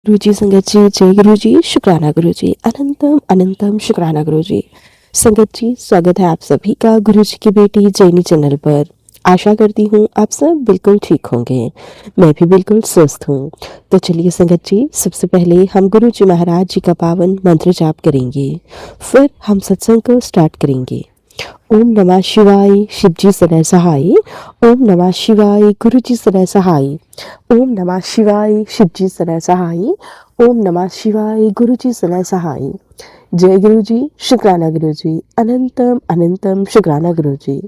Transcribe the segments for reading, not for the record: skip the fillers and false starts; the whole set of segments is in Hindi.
गुरु जी संगत जी, जय गुरु जी, शुक्राना गुरु जी, अनंतम अनंतम शुक्राना गुरु जी। संगत जी, स्वागत है आप सभी का गुरु जी की बेटी जैनी चैनल पर। आशा करती हूँ आप सब बिल्कुल ठीक होंगे। मैं भी बिल्कुल स्वस्थ हूँ। तो चलिए संगत जी, सबसे पहले हम गुरु जी महाराज जी का पावन मंत्र जाप करेंगे, फिर हम सत्संग को स्टार्ट करेंगे। ओम नमः शिवाय, शिव जी सदा सहाय। ओम नमः शिवाय, गुरु जी सदा सहाय। ओम नमः शिवाय, शिव जी सदा सहाय। ओम नमः शिवाय, गुरु जी सदा सहाय। जय गुरु जी, शुक्राना गुरु जी, अनंतम अनंतम शुक्राना गुरु जी।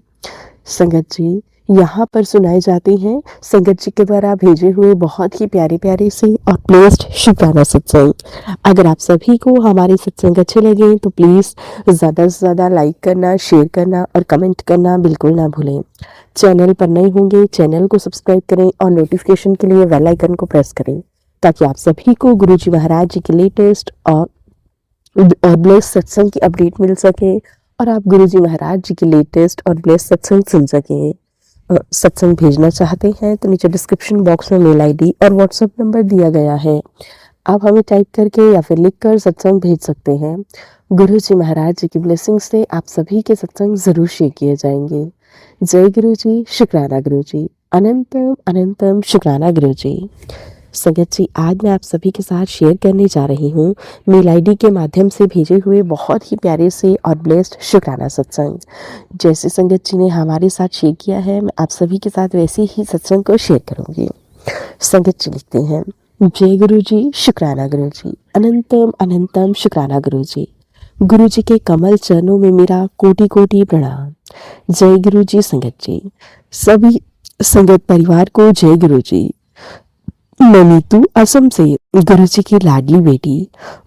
संगत जी, यहाँ पर सुनाए जाते हैं संगत जी के द्वारा भेजे हुए बहुत ही प्यारे प्यारे से और प्लेस्ड शुक्राना सत्संग। अगर आप सभी को हमारे सत्संग अच्छे लगे तो प्लीज़ ज़्यादा से ज़्यादा लाइक करना, शेयर करना और कमेंट करना बिल्कुल ना भूलें। चैनल पर नए होंगे चैनल को सब्सक्राइब करें और नोटिफिकेशन के लिए बेल आइकन को प्रेस करें, ताकि आप सभी को गुरु जी महाराज जी के लेटेस्ट और ब्लेस सत्संग की अपडेट मिल सके और आप गुरु जी महाराज जी की लेटेस्ट और ब्लेस सत्संग सुन सकें। सत्संग भेजना चाहते हैं तो नीचे डिस्क्रिप्शन बॉक्स में मेल आईडी और व्हाट्सएप नंबर दिया गया है। आप हमें टाइप करके या फिर लिख कर सत्संग भेज सकते हैं। गुरु जी महाराज जी की ब्लेसिंग से आप सभी के सत्संग जरूर शेयर किए जाएंगे। जय गुरु जी, शुक्राना गुरु जी, अनंतम अनंतम शुक्राना गुरु जी। संगत जी, आज मैं आप सभी के साथ शेयर करने जा रही हूँ मेल आईडी के माध्यम से भेजे हुए बहुत ही प्यारे से और ब्लेस्ड शुक्राना सत्संग। जैसे संगत जी ने हमारे साथ शेयर किया है, मैं आप सभी के साथ वैसे ही सत्संग को शेयर करूँगी। संगत जी लिखते हैं, जय गुरु जी, शुक्राना गुरु जी, अनंतम अनंतम शुक्राना गुरु जी। गुरु जी के कमल चरणों में मेरा कोटि कोटि प्रणाम। जय गुरु जी। संगत जी, सभी संगत परिवार को जय गुरु जी। मैं नीतू असम से गुरु जी की लाडली बेटी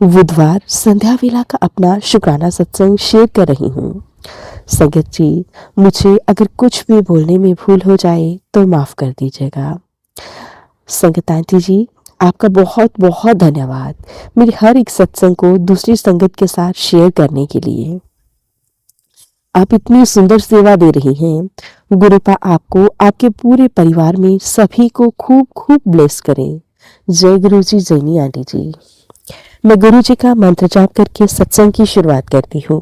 बुधवार संध्या वेला का अपना शुक्राना सत्संग शेयर कर रही हूँ। संगत जी, मुझे अगर कुछ भी बोलने में भूल हो जाए तो माफ कर दीजिएगा। संगत आंटी जी, आपका बहुत बहुत धन्यवाद मेरे हर एक सत्संग को दूसरी संगत के साथ शेयर करने के लिए। आप इतनी सुंदर सेवा दे रही हैं। गुरुपा आपको, आपके पूरे परिवार में सभी को खूब खूब ब्लेस करें। जय गुरु जी, जैनी आंटी जी। मैं गुरु जी का मंत्र जाप करके सत्संग की शुरुआत करती हूँ।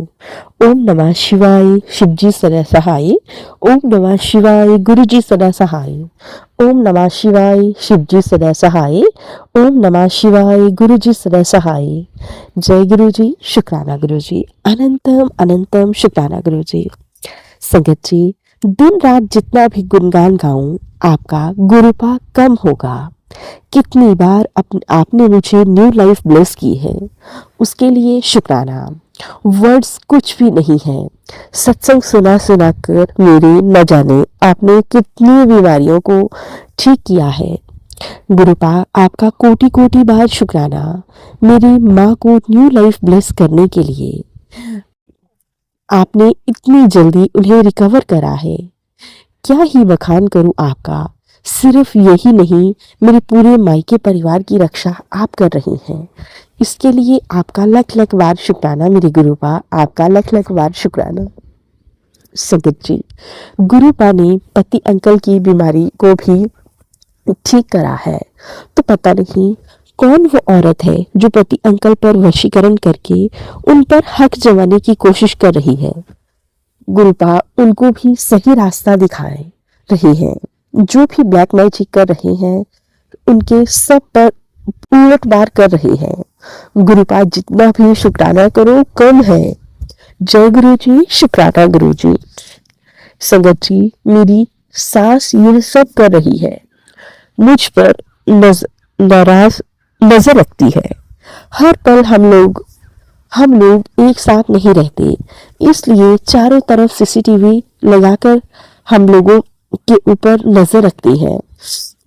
ओम नमः शिवाय, शिव जी सदा सहाय। ओम नमः शिवाय, गुरु जी सदा सहाय। ओम नमः शिवाय, शिव जी सदा सहाय। ओम नमः शिवाय, गुरु जी सदा सहाय। जय गुरु जी, शुक्राना गुरु जी, अनंतम अनंतम शुक्राना गुरु जी। संगत जी, दिन रात जितना भी गुणगान गाऊं आपका गुरुपा कम होगा। कितनी बार आपने मुझे न्यू लाइफ ब्लेस की है, उसके लिए शुक्राना। वर्ड्स कुछ भी नहीं है। सत्संग सुना सुना कर मेरे न जाने आपने कितनी बीमारियों को ठीक किया है। गुरुपा आपका कोटि कोटि बार शुक्राना मेरी माँ को न्यू लाइफ ब्लेस करने के लिए। आपने इतनी जल्दी उन्हें रिकवर करा है। क्या ही बखान करूं आपका। सिर्फ यही नहीं, मेरे पूरे मायके परिवार की रक्षा आप कर रही हैं। इसके लिए आपका लख लख बार शुक्राना मेरे गुरुपा, आपका लख लख बार शुक्राना। संगत जी, गुरुपा ने पति अंकल की बीमारी को भी ठीक करा है, तो पता नहीं कौन वो औरत है जो पति अंकल पर वशीकरण करके उन पर हक जमाने की कोशिश कर रही है। गुरुपा उनको भी सही रास्ता दिखाए रही है। जो भी ब्लैक मैजिक कर रहे हैं उनके सब पर उलट बार कर रही है। गुरुपा जितना भी शुक्राना करो कम है। जय गुरु जी, शुक्राना गुरु जी। संगत जी, मेरी सास यह सब कर रही है, मुझ पर नाराज नजर रखती है। हर पल हम लोग एक साथ नहीं रहते, इसलिए चारों तरफ सीसीटीवी लगाकर हम लोगों के ऊपर नजर रखती है।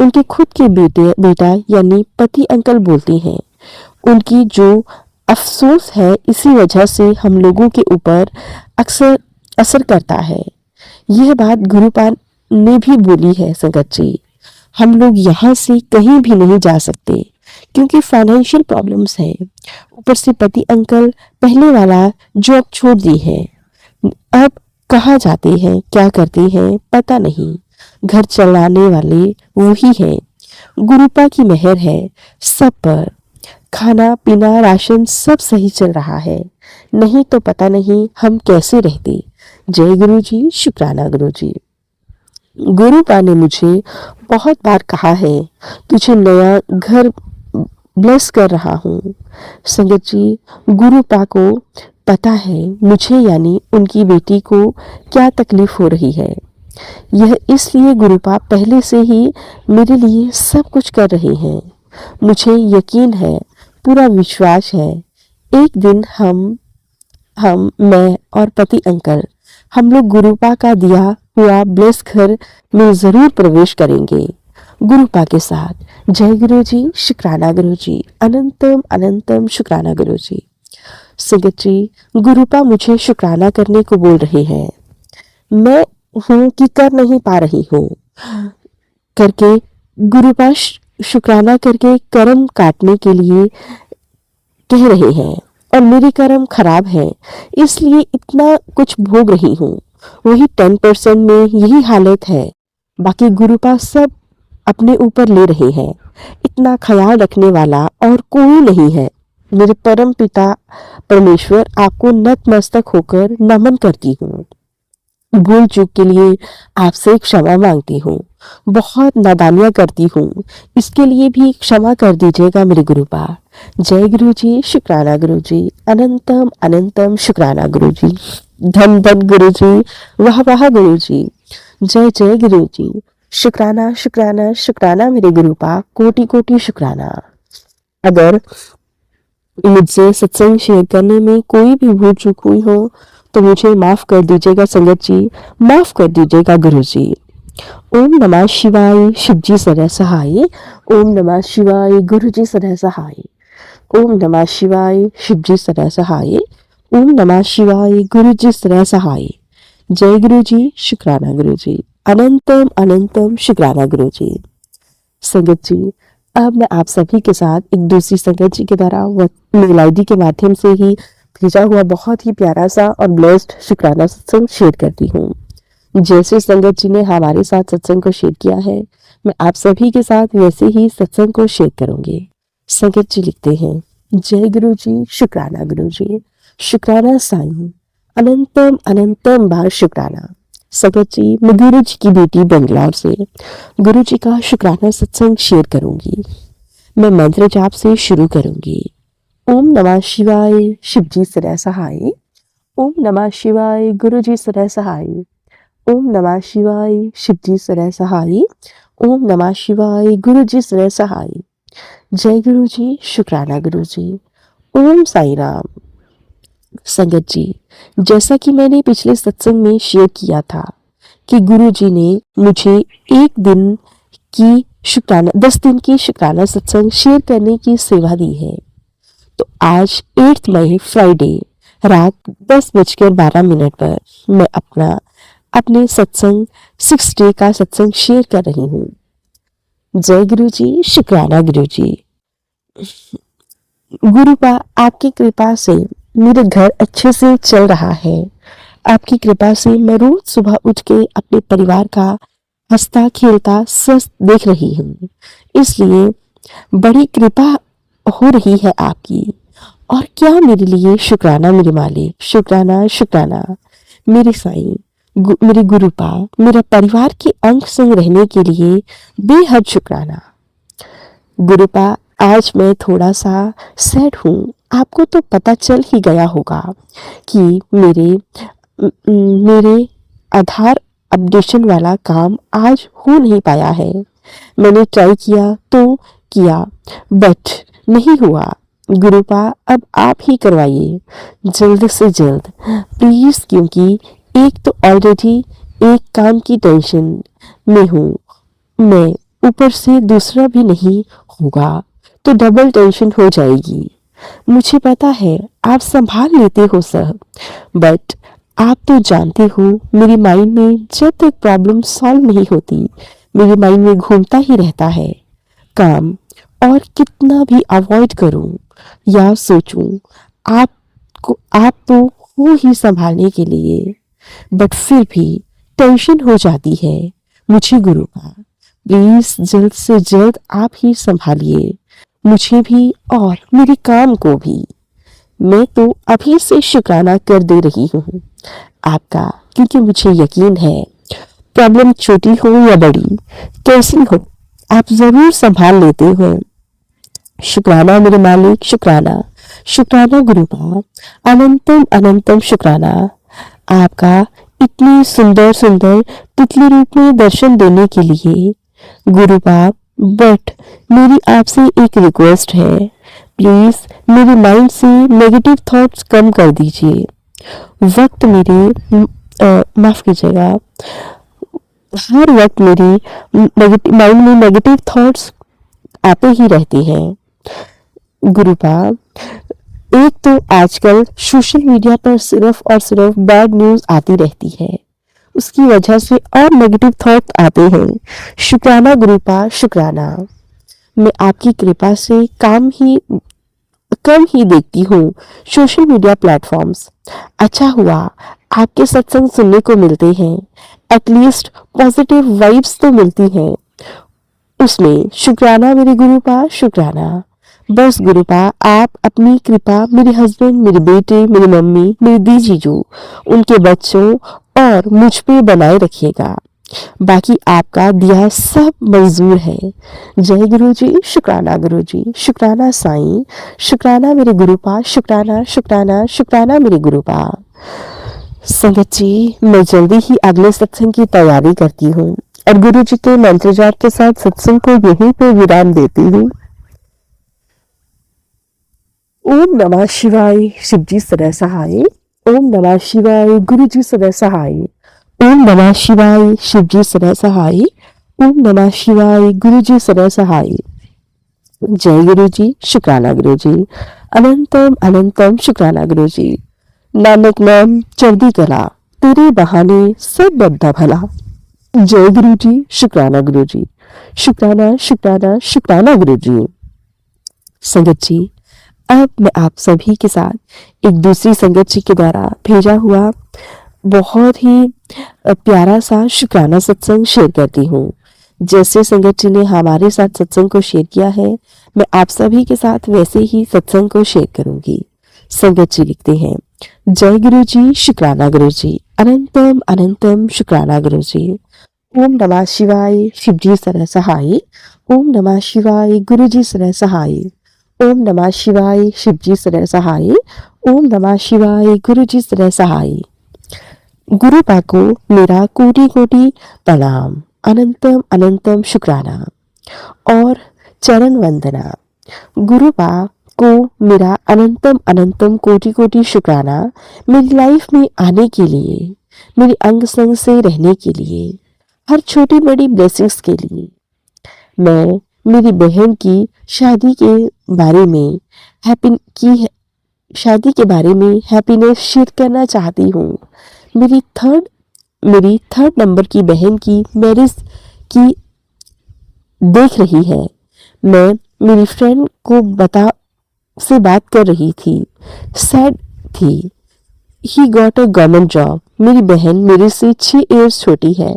उनके खुद के बेटा यानी पति अंकल बोलते हैं, उनकी जो अफसोस है इसी वजह से हम लोगों के ऊपर अक्सर असर करता है। यह बात गुरुपाल ने भी बोली है। संगत जी, हम लोग यहाँ से कहीं भी नहीं जा सकते क्योंकि फाइनेंशियल प्रॉब्लम्स है। ऊपर से पति अंकल पहले वाला जॉब छोड़ दी है। अब कहाँ जाते हैं, क्या करते हैं पता नहीं। घर चलाने वाले वही हैं। गुरुपा की मेहर है सब पर। खाना पीना राशन सब सही चल रहा है, नहीं तो पता नहीं हम कैसे रहते। जय गुरु जी, शुक्राना गुरु जी। गुरुपा ने मुझे बहुत बार कहा है, तुझे नया घर ब्लेस कर रहा हूँ। संगत जी, गुरुपा को पता है मुझे यानी उनकी बेटी को क्या तकलीफ हो रही है। यह इसलिए गुरुपा पहले से ही मेरे लिए सब कुछ कर रहे हैं। मुझे यकीन है, पूरा विश्वास है, एक दिन मैं और पति अंकल हम लोग गुरुपा का दिया हुआ ब्लेस घर में जरूर प्रवेश करेंगे गुरुपा के साथ। जय गुरु जी, शुक्राना गुरु जी, अनंतम अनंतम शुक्राना गुरु जी। संगत जी, गुरुपा मुझे शुक्राना करने को बोल रहे हैं। मैं हूं कि कर नहीं पा रही हूँ करके गुरुपा शुक्राना करके कर्म काटने के लिए कह रहे हैं, और मेरी कर्म खराब है इसलिए इतना कुछ भोग रही हूँ। वही 10% में यही हालत है, बाकी गुरुपा सब अपने ऊपर ले रहे हैं। इतना ख्याल रखने वाला और कोई नहीं है। मेरे परम पिता परमेश्वर, आपको नतमस्तक होकर नमन करती हूँ। भूल चूक के लिए आपसे क्षमा मांगती हूँ। बहुत नादानियां करती हूँ, इसके लिए भी क्षमा कर दीजिएगा मेरे गुरुपा। जय गुरु जी, शुक्राना गुरु जी, अनंतम अनंतम शुक्राना गुरु जी। धन धन गुरु जी, वाह वाह गुरु जी, जय जय गुरु जी। शुक्राना शुक्राना शुक्राना मेरे गुरुपा, कोटि कोटि शुक्राना। अगर मुझसे सत्संग शेयर करने में कोई भी भूल चूक हुई हो तो मुझे माफ कर दीजिएगा संगत जी, माफ कर दीजिएगा गुरु जी। ओम नमः शिवाय, शिव जी सदा सहाय। ओम नमः शिवाय, गुरु जी सदा सहाय। ओम नमः शिवाय, शिव जी सदा सहाय। ओम नमः शिवाय, गुरु जी सदा सहाय। जय गुरु जी, शुक्राना गुरु जी, अनंतम अनंतम शुक्राना गुरु जी। संगत जी, अब मैं आप सभी के साथ एक दूसरी संगत जी के द्वारा मेल आईडी के माध्यम से ही भेजा हुआ बहुत ही प्यारा सा और ब्लेस्ड शुक्राना सत्संग शेयर करती हूँ। जैसे संगत जी ने हमारे साथ सत्संग को शेयर किया है, मैं आप सभी के साथ वैसे ही सत्संग को शेयर करूंगी। संगत जी लिखते हैं, जय गुरु जी, शुक्राना गुरु जी, शुक्राना साईं, अनंतम अनंतम बार शुक्राना। संगत जी, मैं गुरु जी की बेटी बेंगलोर से गुरु जी का शुक्राना सत्संग शेयर करूंगी। मैं मंत्र जाप से शुरू करूंगी। ओम नमः शिवाय, शिव जी सदा सहाय। ओम नमः शिवाय, गुरु जी सदा सहाय। ओम नमः शिवाय, शिव जी सदा सहाय। ओम नमः शिवाय, गुरु जी सदा सहाय। जय गुरु जी, शुक्राना गुरु जी। ओम साई राम। संगत जी, जैसा कि मैंने पिछले सत्संग में शेयर किया था कि गुरु जी ने मुझे एक दिन की शुक्राना 10 दिन की शुक्राना सत्संग शेयर करने की सेवा दी है। तो आज 8 मई फ्राइडे रात 10:12 पर मैं अपने सत्संग 6 डे का सत्संग शेयर कर रही हूँ। जय गुरु जी, शुक्राना गुरु जी। गुरुपा, आपकी कृपा से मेरे घर अच्छे से चल रहा है। आपकी कृपा से मैं रोज सुबह उठ के अपने परिवार का हंसता खेलता स्वस्थ देख रही हूँ, इसलिए बड़ी कृपा हो रही है आपकी। और क्या मेरे लिए शुक्राना मेरे मालिक, शुक्राना शुक्राना मेरे साईं, मेरे गुरुपा, मेरा परिवार के अंग संग रहने के लिए बेहद शुक्राना। गुरुपा, आज मैं थोड़ा सा सैड हूँ। आपको तो पता चल ही गया होगा कि मेरे आधार अपडेशन वाला काम आज हो नहीं पाया है। मैंने ट्राई किया तो किया, बट नहीं हुआ। गुरुपा, अब आप ही करवाइए जल्द से जल्द प्लीज, क्योंकि एक तो ऑलरेडी एक काम की टेंशन में हूँ मैं, ऊपर से दूसरा भी नहीं होगा तो डबल टेंशन हो जाएगी। मुझे पता है आप संभाल लेते हो सब, बट आप तो जानते हो मेरे माइंड में जब तक प्रॉब्लम सॉल्व नहीं होती मेरे माइंड में घूमता ही रहता है काम, और कितना भी अवॉइड करूं या सोचूं आप तो हो ही संभालने के लिए, बट फिर भी टेंशन हो जाती है मुझे। गुरुपा, प्लीज जल्द से जल्द आप ही संभालिए मुझे भी और मेरे काम को भी। मैं तो अभी से शुक्राना कर दे रही हूँ आपका, क्योंकि मुझे यकीन है प्रॉब्लम छोटी हो या बड़ी, कैसी हो, आप जरूर संभाल लेते हो। शुक्राना मेरे मालिक, शुक्राना, शुक्राना गुरुपाद, अनंतम अनंतम शुक्राना आपका इतनी सुंदर सुंदर तितली रूप में दर्शन देने के लिए गुरुपाद। बट मेरी आपसे एक रिक्वेस्ट है, प्लीज मेरे माइंड से नेगेटिव थॉट्स कम कर दीजिए। वक्त मेरे माफ कीजिएगा, हर वक्त मेरी माइंड में नेगेटिव थॉट्स आते ही रहते हैं गुरुपाद। एक तो आजकल सोशल मीडिया पर सिर्फ और सिर्फ बैड न्यूज आती रहती है, उसकी वजह से और नेगेटिव थॉट आते हैं। शुक्राना गुरुपाद, शुक्राना। मैं आपकी कृपा से कम ही देखती हूँ सोशल मीडिया प्लेटफॉर्म्स। अच्छा हुआ आपके सत्संग सुनने को मिलते हैं, एटलीस्ट पॉजिटिव वाइब्स तो मिलती हैं उसमें। शुक्राना मेरे गुरुपाद, शुक्राना। बस गुरुपाद आप अपनी कृपा मेरे हस्बैंड, मेरे बेटे, मेरी मम्मी, मेरे दी जीजू, उनके बच्चों और मुझ पे बनाए रखिएगा। बाकी आपका दिया सब मंजूर है। जय गुरु जी, शुक्राना गुरु जी, शुक्राना साईं, शुक्राना मेरे गुरुपाद, शुक्राना शुक्राना शुक्राना मेरे गुरुपाद। संगत जी, मैं जल्दी ही अगले सत्संग की तैयारी करती हूँ और गुरु जी के मंत्र जाप के साथ सत्संग को यहीं पे विराम देती हूँ। ओम नमः शिवाय, शिवजी सदा सहाय। ओम नमः शिवाय, गुरु जी सदा सहाय। ओम नमः शिवाय, शिवजी सदा सहाय। ओम नमः शिवाय, गुरु जी सदा सहाय। जय गुरु जी, शुक्राना गुरु जी, अनंतम अनंतम शुक्राना गुरु जी। नानक नाम चढ़दी कला, तेरे बहाने सब बद्दा भला। जय गुरु जी, शुक्राना गुरु जी, शुक्राना शुक्राना शुक्राना गुरु जी। संगत जी, अब मैं आप सभी के साथ एक दूसरी संगत जी के द्वारा भेजा हुआ बहुत ही प्यारा सा शुक्राना सत्संग शेयर करती हूँ। जैसे संगत जी ने हमारे साथ सत्संग को शेयर किया है, मैं आप सभी के साथ वैसे ही सत्संग को शेयर करूंगी। संगत जी लिखते हैं, जय गुरु जी, शुक्राना गुरु जी, अनंतम अनंतम शुक्राना गुरु जी। ओम नमः शिवाय, शिवजी सदा सहाय। ओम नमः शिवाय, गुरु जी सदा सहाय। ओम नमः शिवाय, शिवजी सदा सहाय। ओम नमः शिवाय, गुरु जी सदा सहाय। गुरु पा को मेरा कोटि कोटि प्रणाम, अनंतम अनंतम शुक्राना और चरण वंदना। गुरु पा को मेरा अनंतम अनंतम कोटि कोटि शुक्राना मेरी लाइफ में आने के लिए, मेरे अंग संग से रहने के लिए, हर छोटी बड़ी ब्लेसिंग्स के लिए। मैं मेरी बहन की शादी के बारे में शादी के बारे में हैप्पीनेस शेयर करना चाहती हूँ। मेरी थर्ड नंबर की बहन की मैरिज की देख रही है। मैं मेरी फ्रेंड को से बात कर रही थी, सैड थी। He got a government job. मेरी बहन मेरे से 6 इयर्स छोटी है,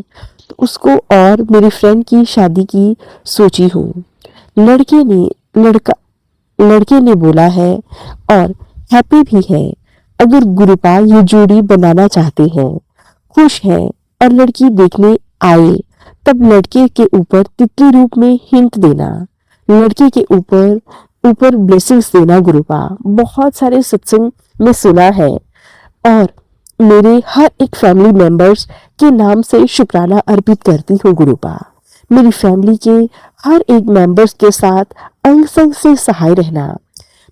तो उसको और मेरी फ्रेंड की शादी की सोची हूँ। लड़के ने बोला है और हैप्पी भी है। अगर गुरुपा ये जोड़ी बनाना चाहते हैं, खुश है और लड़की देखने आए, तब लड़के के ऊपर तितली रूप में हिंट देना, लड़के के ऊपर ब्लेसिंग्स देना। गुरुपा बहुत सारे सत्संग में सुना है और मेरे हर एक फैमिली मेंबर्स के नाम से शुक्राना अर्पित करती हूँ। गुरुपा मेरी फैमिली के हर एक मेंबर्स के साथ अंग संग से सहाय रहना।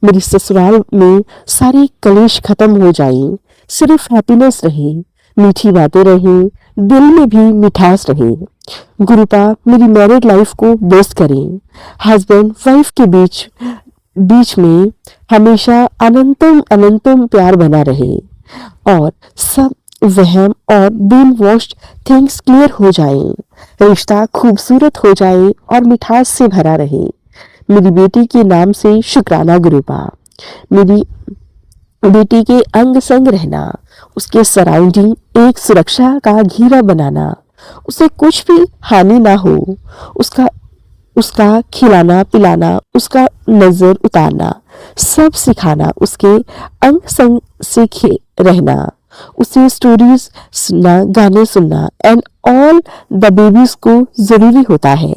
मेरी ससुराल में सारे कलेश खत्म हो जाए, सिर्फ हैप्पीनेस रहे, मीठी बातें रहे, दिल में भी मिठास रहे। गुरुपा मेरी मैरिड लाइफ को बेस्ट करें, हस्बैंड वाइफ के बीच में हमेशा अनंतम अनंतम प्यार बना रहे और सब वहम और ब्रेन वॉश्ड थिंग्स क्लियर हो जाए, रिश्ता खूबसूरत हो जाए और मिठास से भरा रहे। मेरी बेटी के नाम से शुक्राना गुरुपा। मेरी बेटी के अंग संग रहना, उसके सराउंडिंग एक सुरक्षा का घेरा बनाना, उसे कुछ भी हानि ना हो, उसका खिलाना पिलाना, उसका नजर उतारना, सब सिखाना, उसके अंग संग से रहना, उसे स्टोरीज सुनना, गाने सुनना एंड ऑल द बेबीज को जरूरी होता है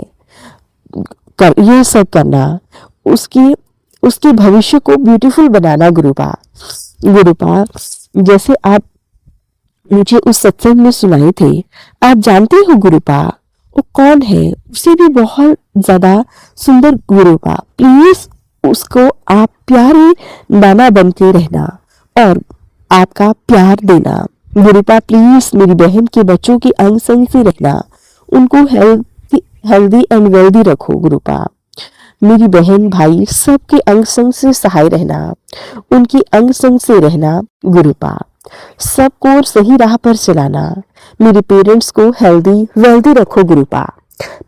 ये सब करना, उसकी उसके भविष्य को ब्यूटीफुल बनाना। गुरुपा जैसे आप मुझे उस सत्संग में सुनाए थे, आप जानते हो गुरुपा वो कौन है, उसे भी बहुत ज्यादा सुंदर। गुरुपा प्लीज उसको आप प्यारे नाना बन के रहना और आपका प्यार देना। गुरुपा प्लीज मेरी बहन के बच्चों की अंग संग से रहना, उनको हेल्दी एंड वेल्दी रखो। गुरुपा मेरी बहन भाई सबके अंग संग से सहाय रहना, उनकी अंग संग से रहना। गुरुपा सबको सही राह पर चलाना, मेरे पेरेंट्स को हेल्दी वेल्दी रखो। गुरुपा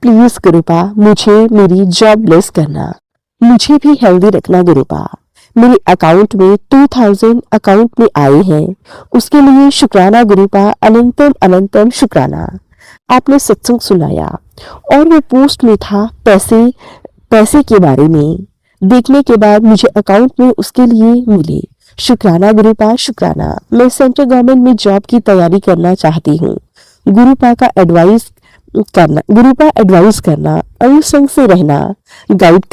प्लीज गुरुपा मुझे मेरी जॉब ब्लेस करना, मुझे भी हेल्दी रखना। गुरुपा मेरे अकाउंट में 2000 अकाउंट में आए हैं, उसके लिए शुक्राना। गुरुपा अनंतम अनंतम शुक्राना। आपने सत्संग सुनाया और वो पोस्ट में था पैसे के बारे में, देखने के बाद मुझे अकाउंट में उसके लिए मिले। शुक्राना गुरुपा शुक्राना। मैं सेंट्रल गवर्नमेंट में जॉब की तैयारी करना चाहती हूँ। गुरुपा एडवाइस करना, अंग संग से रहना, गाइड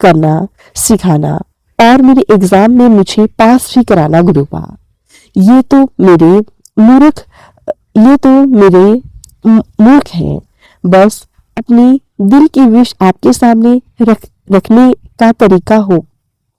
करना सिखाना और मेरे एग्जाम में मुझे पास भी कराना। गुरुपा ये तो मेरे मूर्ख हैं, बस अपनी दिल की विश आपके सामने रखने का तरीका हो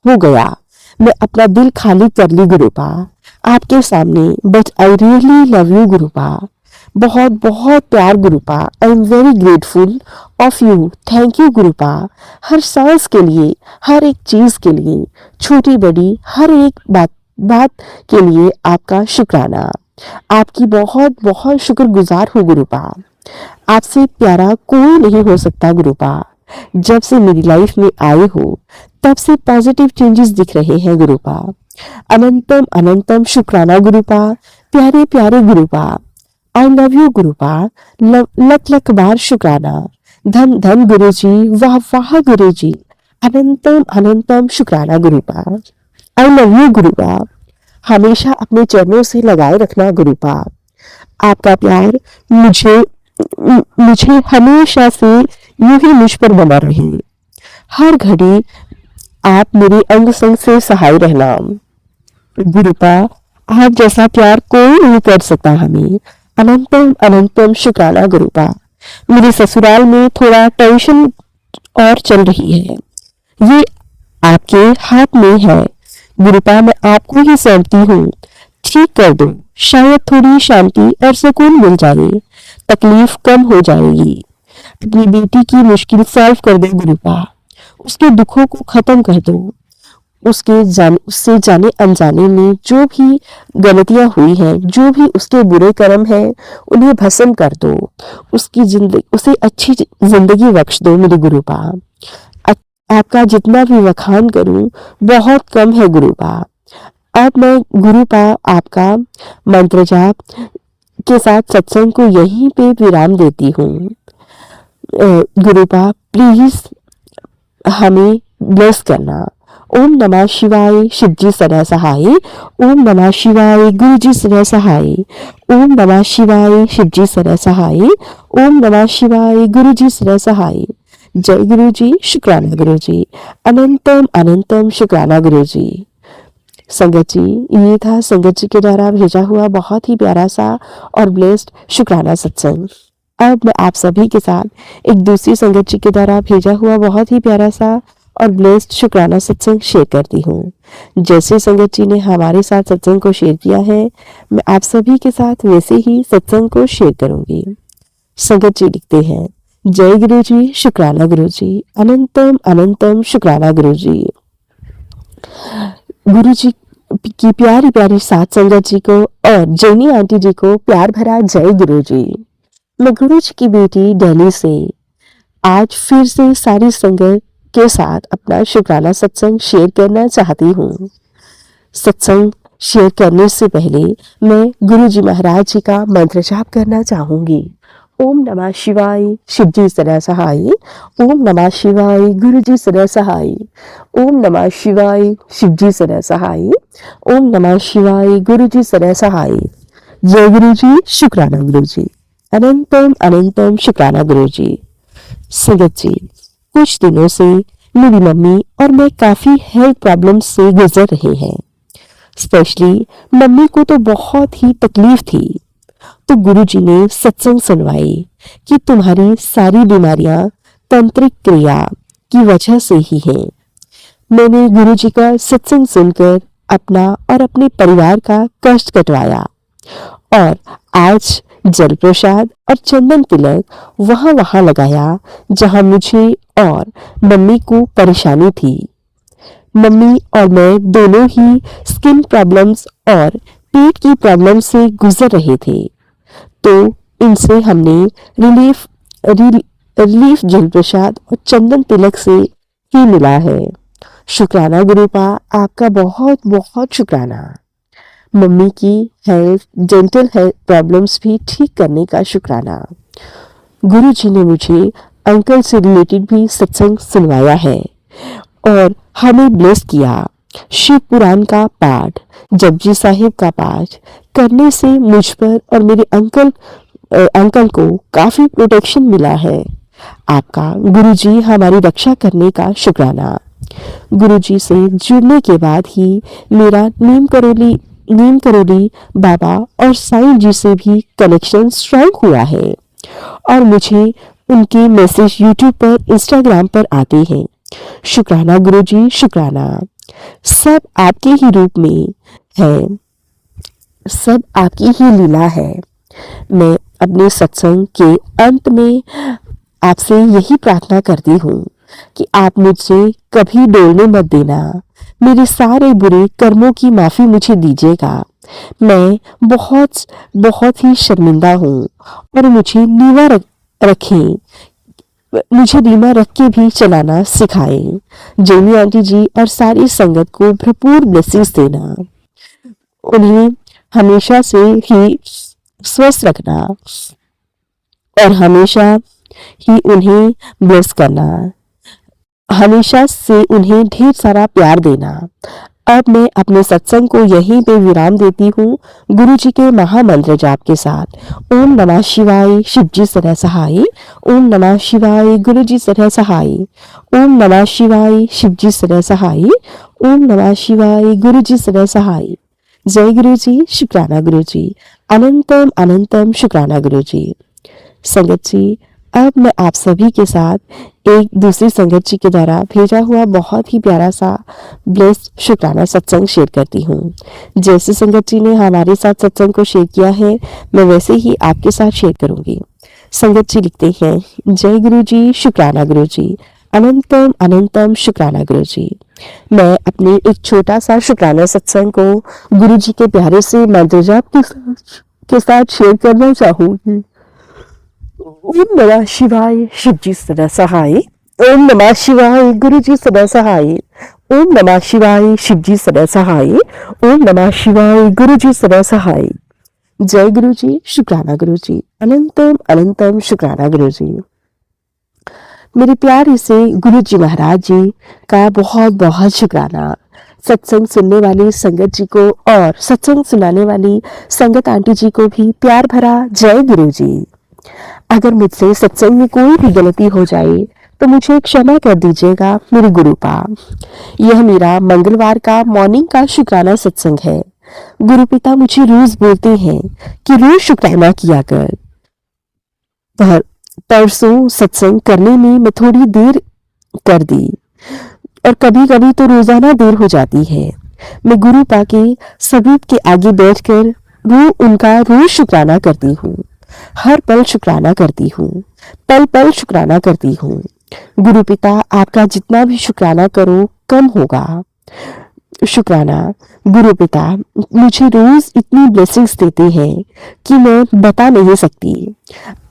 गया। मैं अपना दिल खाली कर ली गुरुपा आपके सामने, but I really love you Guruppa. बहुत बहुत प्यार Guruppa. I am very grateful of you. Thank you Guruppa. हर सांस के लिए, हर एक चीज के लिए, छोटी बड़ी हर एक बात के लिए आपका शुक्राना। आपकी बहुत बहुत शुक्रगुजार हूँ गुरुपा। आपसे प्यारा कोई नहीं हो सकता गुरुपा। जब से मेरी लाइफ में आए हो तब से पॉजिटिव चेंजेस दिख रहे हैं गुरुपा। अनंतम अनंतम शुक्राना गुरुपा। प्यारे प्यारे गुरुपा, आई लव यू गुरुपा। लख लख बार शुक्राना। धन धन गुरुजी, वाह वाह गुरुजी। अनंतम अनंतम शुक्राना गुरुपा। I love you गुरुपा। हमेशा अपने चरणों से लगाए रखना गुरुपा। आपका प्यार मुझे हमेशा से यूं ही मुझ पर बना रहे। हर घड़ी आप मेरे अंग संग से सहाय रहना गुरुपा। आप जैसा प्यार कोई नहीं कर सकता हमें। अनंतम अनंतम शुक्राना गुरुपा। मेरे ससुराल में थोड़ा टेंशन और चल रही है, ये आपके हाथ में है गुरुपा। मैं आपको ही सौंपती हूँ, ठीक कर दो। शायद थोड़ी शांति और सुकून मिल जाए, तकलीफ कम हो जाएगी। अपनी बेटी की मुश्किल सॉल्व कर दो गुरुपा। उसके दुखों को खत्म कर दो। उससे जाने अनजाने में जो भी गलतियां हुई हैं, जो भी उसके बुरे कर्म हैं, उन्हें भस्म कर दो। उसे अच्छी जिंदगी बख्श दो मेरे गुरुपा। आपका जितना भी वखान करूं बहुत कम है गुरुपा। अब मैं गुरुपा आपका मंत्र जाप के साथ सत्संग को यहीं पे विराम देती हूँ। गुरुपा प्लीज हमें ब्लेस करना। ओम नमः शिवाय, शिवजी सदा सहाय। ओम नमः शिवाय, गुरुजी सदा सहाय। ओम नमः शिवाय, शिवजी सदा सहाय। ओम नमः शिवाय, गुरुजी सदा सहाय। जय गुरुजी, शुक्राना गुरुजी। अनंतम अनंतम शुक्राना गुरुजी। संगत जी, ये था संगत जी के द्वारा भेजा हुआ बहुत ही प्यारा सा और ब्लेस्ड शुक्राना सत्संग। अब मैं आप सभी के साथ एक दूसरी संगत जी के द्वारा भेजा हुआ बहुत ही प्यारा सा और ब्लेस्ड शुक्राना सत्संग शेयर करती हूँ। जैसे संगत जी ने हमारे साथ सत्संग को शेयर किया है, मैं आप सभी के साथ वैसे ही सत्संग को शेयर करूंगी। संगत जी लिखते हैं, जय गुरु जी, शुक्राना गुरु जी। अनंतम अनंतम शुक्राना गुरु जी। गुरु जी की प्यारी प्यारी साथ संगत जी को और जैनी आंटी जी को प्यार भरा जय गुरु जी। मैं गुरु जी की बेटी दिल्ली से आज फिर से सारी संगत के साथ अपना शुक्राना सत्संग शेयर करना चाहती हूँ। सत्संग शेयर करने से पहले मैं गुरु जी महाराज जी का मंत्र जाप करना चाहूंगी। ओम नमः शिवाय, शिव जी सदा सहाय। ओम नमः शिवाय, गुरु जी सदा सहाय। ओम नमः शिवाय, शिव जी सदा सहाय। ओम नमः शिवाय, गुरु जी सदा सहाय। जय गुरु जी, शुक्राना गुरु जी। अनंतम अनंतम शुक्राना गुरु जी। संगत जी, कुछ दिनों से मेरी मम्मी और मैं काफी हेल्थ प्रॉब्लम से गुजर रहे हैं। स्पेशली मम्मी को तो बहुत ही तकलीफ थी। तो गुरुजी ने सत्संग सुनवाई कि तुम्हारी सारी बीमारियां तंत्रिक क्रिया की वजह से ही हैं। मैंने गुरुजी का सत्संग सुनकर अपना और अपने परिवार का कष्ट कटवाया और आज जल प्रसाद और चंदन तिलक वहां वहां लगाया जहां मुझे और मम्मी को परेशानी थी। मम्मी और मैं दोनों ही स्किन प्रॉब्लम्स और पेट की प्रॉब्लम से गुजर रहे थे। तो इनसे हमने रिलीफ जल प्रसाद और चंदन तिलक से ही मिला है। शुक्राना गुरुपा, आपका बहुत बहुत शुक्राना। मम्मी की हेल्थ डेंटल हेल्थ प्रॉब्लम्स भी ठीक करने का शुक्राना। गुरु जी ने मुझे अंकल से रिलेटेड भी सत्संग सुनवाया है और हमें ब्लेस किया। शिव पुराण का पाठ, जपजी साहिब का पाठ करने से मुझ पर और मेरे अंकल को काफी प्रोटेक्शन मिला है। आपका गुरुजी हमारी रक्षा करने का शुक्राना। गुरुजी से जुड़ने के बाद ही मेरा नीम करोली बाबा और साईं जी से भी कनेक्शन स्ट्रांग हुआ है और मुझे उनके मैसेज यूट्यूब पर, इंस्टाग्राम पर आते हैं। शुक्राना गुरुजी, शुक्राना। सब आपके ही रूप में है, सब आपकी ही लीला है। मैं अपने सत्संग के अंत में आपसे यही प्रार्थना करती हूँ कि आप मुझसे कभी डोलने मत देना। मेरे सारे बुरे कर्मों की माफी मुझे दीजिएगा। मैं बहुत बहुत ही शर्मिंदा हूँ और मुझे नीवा रखें, मुझे नीवा रख के भी चलाना सिखाएं। जेनी आंटी जी और सारी संगत को भरपूर ब्लेसिंग्स देना। उन्हें हमेशा से ही स्वस्थ रखना और हमेशा ही उन्हें ब्लेस करना, हमेशा से उन्हें ढेर सारा प्यार देना। अब मैं अपने सत्संग को यहीं पे विराम देती हूँ गुरु जी के महामंत्र जाप के साथ। ओम नमः शिवाय, शिव जी सदा सहाय। ओम नमः शिवाय, गुरु जी सदा सहाय। ओम नमः शिवाय, शिव जी सदा सहाय। ओम नमः शिवाय, गुरु जी सदा सहाय। जय गुरु जी, शुक्राना गुरु जी। अनंतम अनंतम शुक्राना गुरु जी। संगत जी, अब मैं आप सभी के साथ एक दूसरी संगत जी के द्वारा भेजा हुआ बहुत ही प्यारा सा ब्लेस्ड शुक्राना सत्संग शेयर करती हूँ। जैसे संगत जी ने हमारे साथ सत्संग को शेयर किया है, मैं वैसे ही आपके साथ शेयर करूंगी। संगत जी लिखते हैं, जय गुरु जी, शुक्राना गुरु जी। अनंतम अनंतम शुक्राना गुरु जी। मैं अपने एक छोटा सा शुक्राना सत्संग को गुरु जी के प्यारे से मंत्र जाप के साथ शेयर करना चाहूंगी। ओम नमः शिवाय, शिव जी सदा सहाय। ओम नमः शिवाय, गुरु जी सदा सहाय। ओम नमः शिवाय, शिव जी सदा सहाय। ओम नमः शिवाय, गुरु जी सदा सहाय। जय गुरु जी, शुक्राना गुरु जी। अनंतम अनंतम शुक्राना गुरु जी। मेरे प्यारे से गुरु जी महाराज जी का बहुत बहुत शुक्राना। सत्संग सुनने वाली संगत जी को और सत्संग सुनाने वाली संगत आंटी जी को भी प्यार भरा जय गुरु जी। अगर मुझसे सत्संग में कोई भी गलती हो जाए तो मुझे क्षमा कर दीजिएगा मेरे गुरुपा। यह मेरा मंगलवार का मॉर्निंग का शुक्राना सत्संग है। गुरु पिता मुझे रोज बोलते हैं कि रोज शुक्राना किया कर। पर परसों सत्संग करने में मैं थोड़ी देर कर दी और कभी कभी तो रोजाना देर हो जाती है। मैं गुरु पा के सभी के आगे बैठकर उनका रोज शुक्राना करती हूँ। हर पल शुक्राना करती हूँ, पल पल शुक्राना करती हूँ। गुरु पिता, आपका जितना भी शुक्राना करो कम होगा। शुक्राना गुरु पिता मुझे रोज इतनी ब्लेसिंग्स देते हैं कि मैं बता नहीं सकती।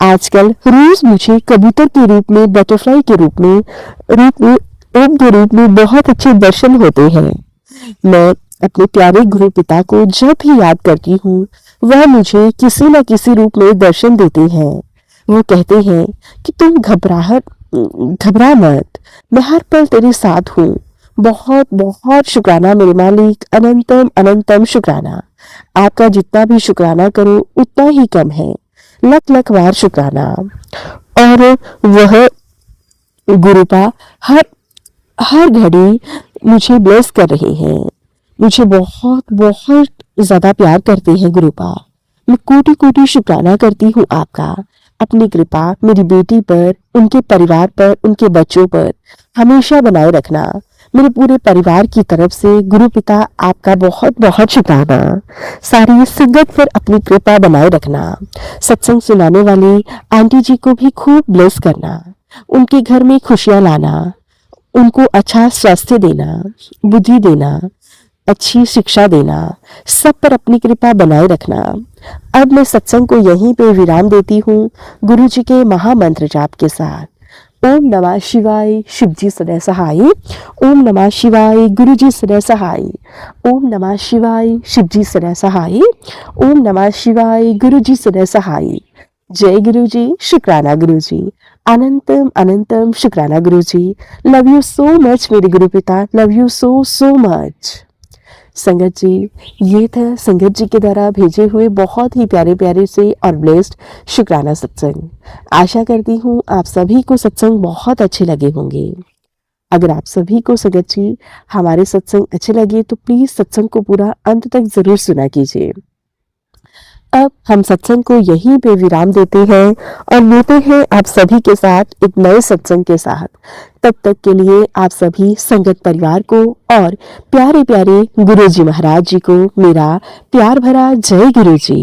आजकल रोज मुझे कबूतर के रूप में, बटरफ्लाई के रूप में ओम के रूप में बहुत अच्छे दर्शन होते हैं। मैं अपने प्यारे गुरु पिता को जब भी याद करती हूँ वह मुझे किसी न किसी रूप में दर्शन देते हैं। वो कहते हैं कि तुम घबरा मत, मैं हर पल तेरे साथ हूँ। बहुत बहुत शुक्राना मेरे मालिक, अनंतम अनंतम शुक्राना। आपका जितना भी शुक्राना करो उतना ही कम है। लख लख बार शुक्राना। और वह गुरुपा हर हर घड़ी मुझे ब्लेस कर रहे हैं। मुझे बहुत बहुत ज्यादा प्यार करते हैं गुरुपा। मैं कोटि कोटि शुक्राना करती हूँ आपका। अपनी कृपा मेरी बेटी पर, उनके परिवार पर, उनके बच्चों पर हमेशा बनाए रखना। मेरे पूरे परिवार की तरफ से गुरु पिता आपका बहुत बहुत शुक्राना। सारी संगत पर अपनी कृपा बनाए रखना। सत्संग सुनाने वाली आंटी जी को भी खूब ब्लेस करना। उनके घर में खुशियां लाना, उनको अच्छा स्वास्थ्य देना, बुद्धि देना, अच्छी शिक्षा देना, सब पर अपनी कृपा बनाए रखना। अब मैं सत्संग को यहीं पे विराम देती हूँ गुरु जी के महामंत्र जाप के साथ। ओम नमः शिवाय, शिव जी सदैव सहाय। ओम नमः शिवाय, गुरु जी सदैव सहाय। ओम नमः शिवाय, शिव जी सदैव सहाय। ओम नमः शिवाय, गुरु जी सदैव सहाय। जय गुरु जी, शुक्राना गुरु जी, अनंतम अनंतम शुक्राना गुरु जी। लव यू सो मच मेरे गुरु पिता, love you so so much. संगत जी, ये था संगत जी के द्वारा भेजे हुए बहुत ही प्यारे प्यारे से और ब्लेस्ड शुक्राना सत्संग। आशा करती हूँ आप सभी को सत्संग बहुत अच्छे लगे होंगे। अगर आप सभी को संगत जी हमारे सत्संग अच्छे लगे तो प्लीज सत्संग को पूरा अंत तक जरूर सुना कीजिए। अब हम सत्संग को यहीं पे विराम देते हैं और मिलते हैं आप सभी के साथ एक नए सत्संग के साथ। तब तक के लिए आप सभी संगत परिवार को और प्यारे प्यारे गुरु जी महाराज जी को मेरा प्यार भरा जय गुरु जी।